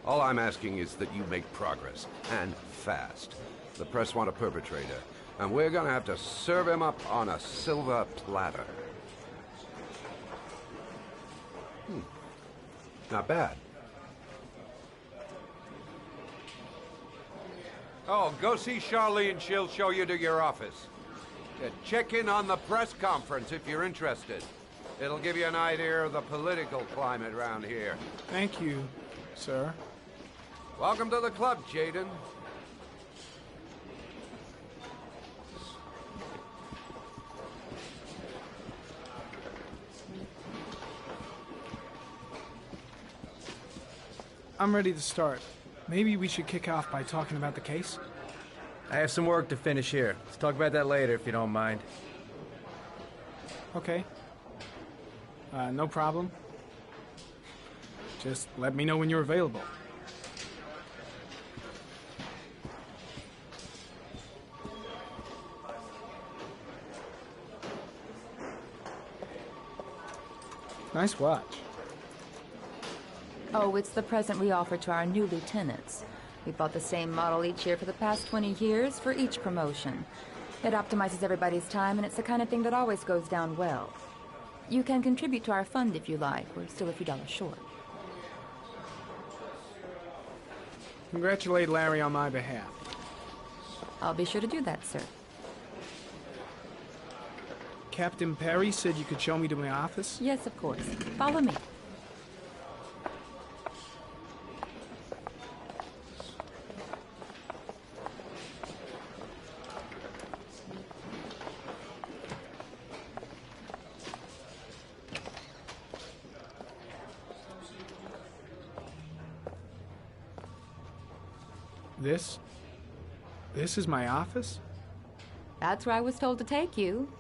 All I'm asking is that you make progress, and fast. The press want a perpetrator, and we're gonna have to serve him up on a silver platter. Not bad. Oh, go see Charlene. She'll show you to your office. Check in on the press conference if you're interested. It'll give you an idea of the political climate around here. Thank you, sir. Welcome to the club, Jaden. I'm ready to start. Maybe we should kick off by talking about the case? I have some work to finish here. Let's talk about that later, if you don't mind. Okay. No problem. Just let me know when you're available. Nice watch. Oh, it's the present we offer to our new lieutenants. We bought the same model each year for the past 20 years for each promotion. It optimizes everybody's time, and it's the kind of thing that always goes down well. You can contribute to our fund if you like. We're still a few dollars short. Congratulate Larry on my behalf. I'll be sure to do that, sir. Captain Perry said you could show me to my office? Yes, of course. Follow me. This is my office? That's where I was told to take you.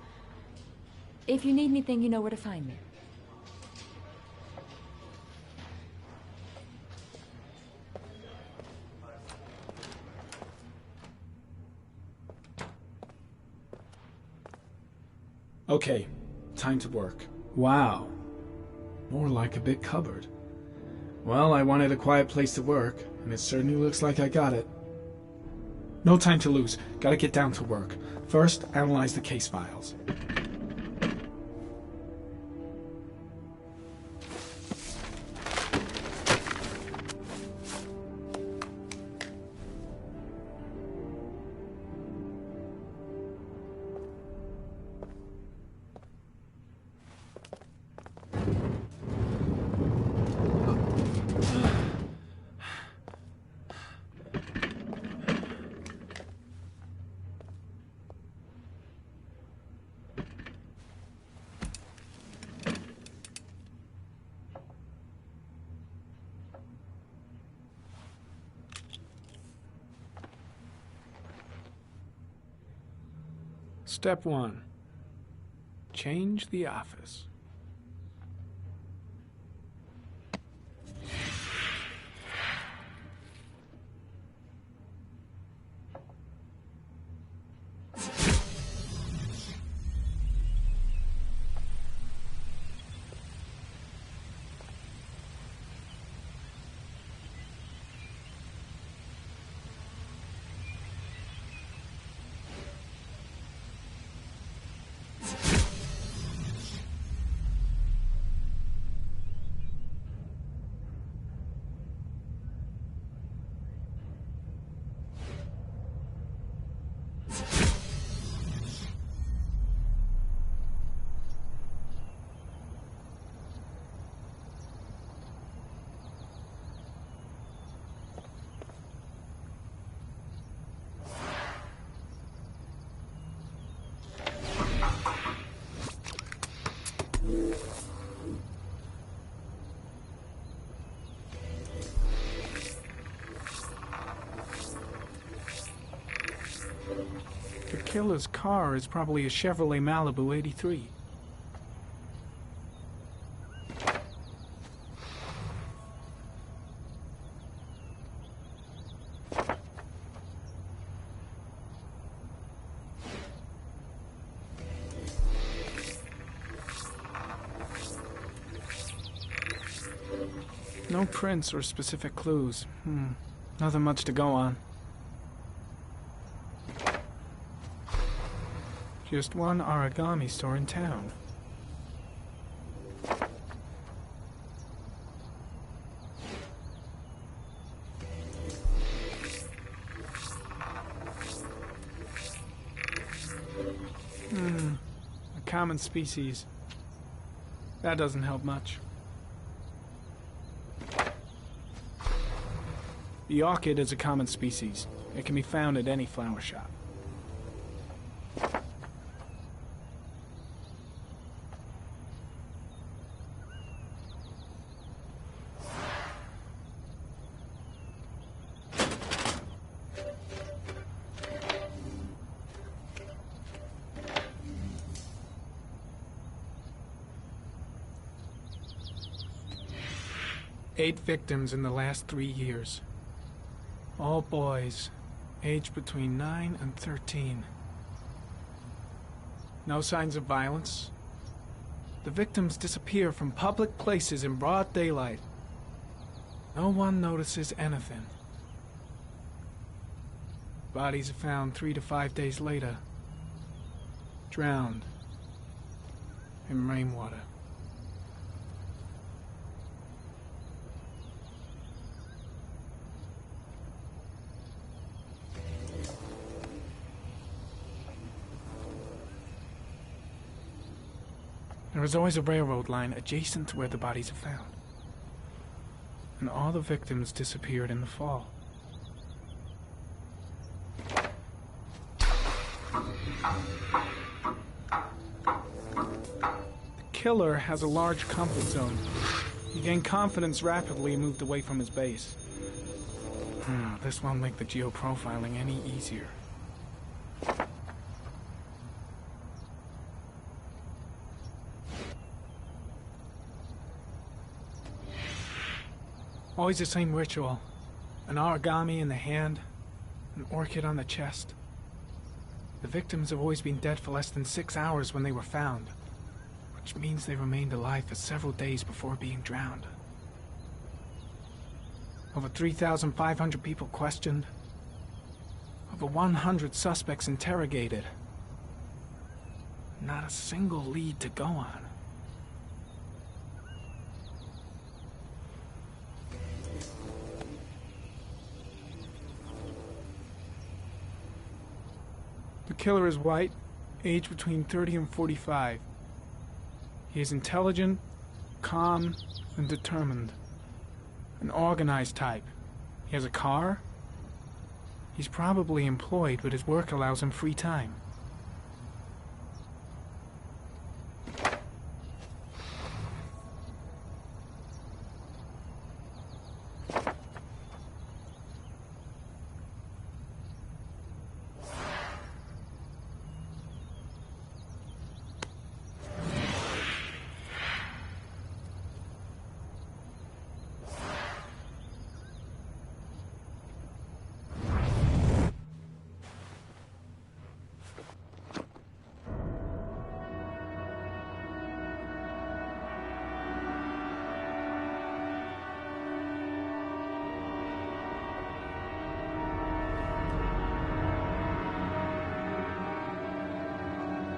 If you need anything, you know where to find me. Okay, time to work. Wow. More like a big cupboard. Well, I wanted a quiet place to work, and it certainly looks like I got it. No time to lose. Gotta get down to work. First, analyze the case files. Step 1. Change the office. killer's car is probably a Chevrolet Malibu 83. No prints or specific clues. Nothing much to go on. Just one origami store in town. A common species. That doesn't help much. The orchid is a common species. It can be found at any flower shop. Eight victims in the last 3 years. All boys, aged between 9 and 13. No signs of violence. The victims disappear from public places in broad daylight. No one notices anything. Bodies are found 3 to 5 days later, drowned in rainwater. There is always a railroad line adjacent to where the bodies are found. And all the victims disappeared in the fall. The killer has a large comfort zone. He gained confidence rapidly and moved away from his base. This won't make the geoprofiling any easier. Always the same ritual. An origami in the hand, an orchid on the chest. The victims have always been dead for less than 6 hours when they were found, which means they remained alive for several days before being drowned. Over 3,500 people questioned. Over 100 suspects interrogated. Not a single lead to go on. The killer is white, aged between 30 and 45. He is intelligent, calm, and determined. An organized type. He has a car. He's probably employed, but his work allows him free time.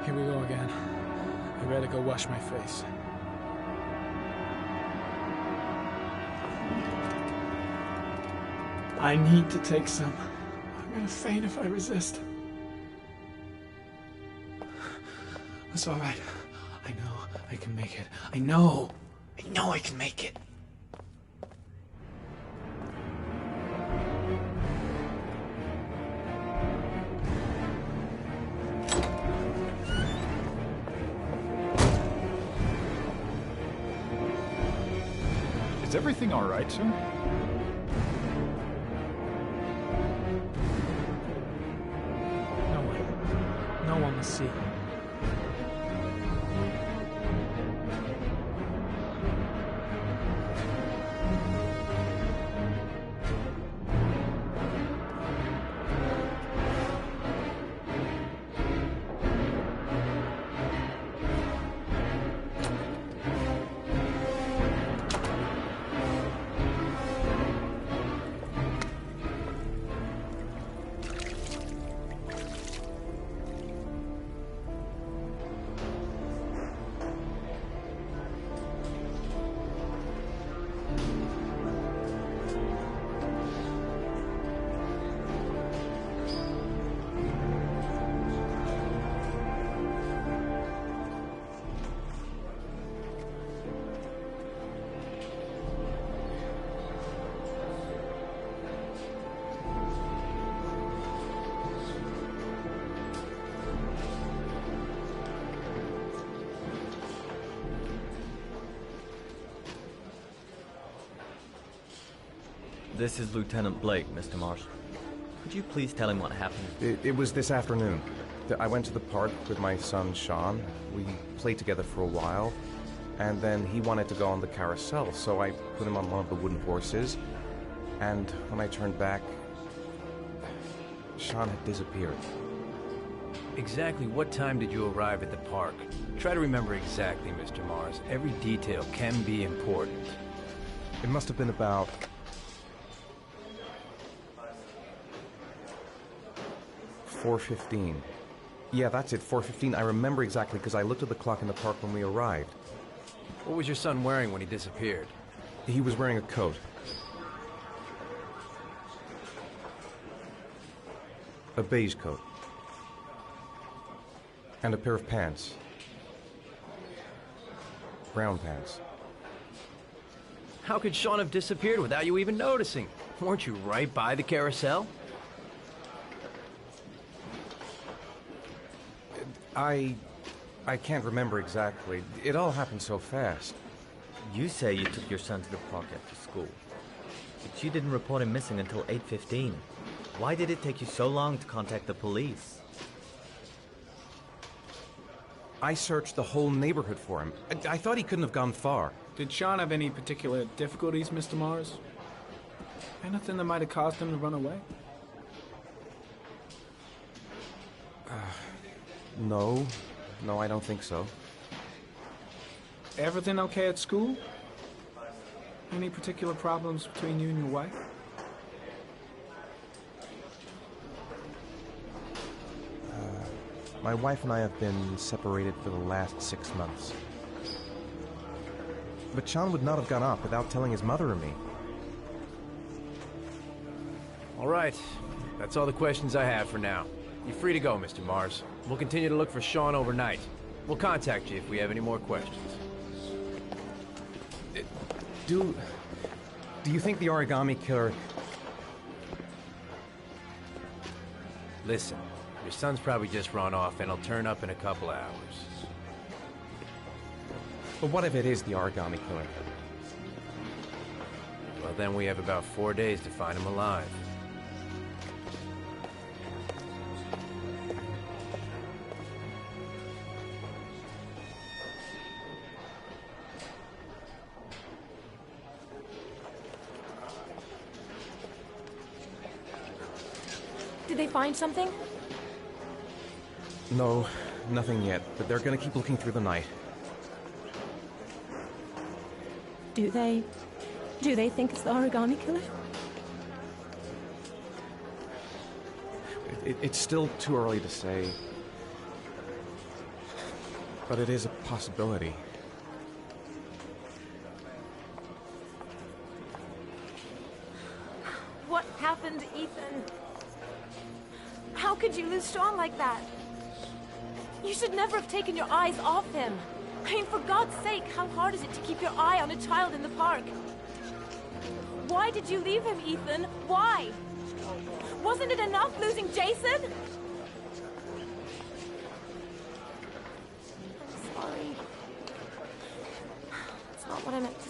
Here we go again. I better go wash my face. I need to take some. I'm gonna faint if I resist. That's all right. I know I can make it. I know I can make it. Is everything all right, sir? No way. see. This is Lieutenant Blake, Mr. Mars. Could you please tell him what happened? It was this afternoon. I went to the park with my son, Shaun. We played together for a while, and then he wanted to go on the carousel, so I put him on one of the wooden horses, and when I turned back, Shaun had disappeared. Exactly what time did you arrive at the park? Try to remember exactly, Mr. Mars. Every detail can be important. It must have been about 4:15. Yeah, that's it, 4:15. I remember exactly because I looked at the clock in the park when we arrived. What was your son wearing when he disappeared? He was wearing a coat. A beige coat. And a pair of pants. Brown pants. How could Shaun have disappeared without you even noticing? Weren't you right by the carousel? I can't remember exactly. It all happened so fast. You say you took your son to the park after school, but you didn't report him missing until 8:15. Why did it take you so long to contact the police? I searched the whole neighborhood for him. I thought he couldn't have gone far. Did Shaun have any particular difficulties, Mr. Mars? Anything that might have caused him to run away? No. No, I don't think so. Everything okay at school? Any particular problems between you and your wife? My wife and I have been separated for the last 6 months. But Shaun would not have gone off without telling his mother or me. All right. That's all the questions I have for now. You're free to go, Mr. Mars. We'll continue to look for Shaun overnight. We'll contact you if we have any more questions. Do you think the origami killer... Listen, your son's probably just run off and he'll turn up in a couple hours. But what if it is the origami killer? Well, then we have about 4 days to find him alive. Did they find something? No, nothing yet, but they're gonna keep looking through the night. Do they think it's the origami killer? It's still too early to say. But it is a possibility. What happened, Ethan? How could you lose Shaun like that? You should never have taken your eyes off him. I mean, for God's sake, how hard is it to keep your eye on a child in the park? Why did you leave him, Ethan? Why? Wasn't it enough losing Jason? I'm sorry. It's not what I meant to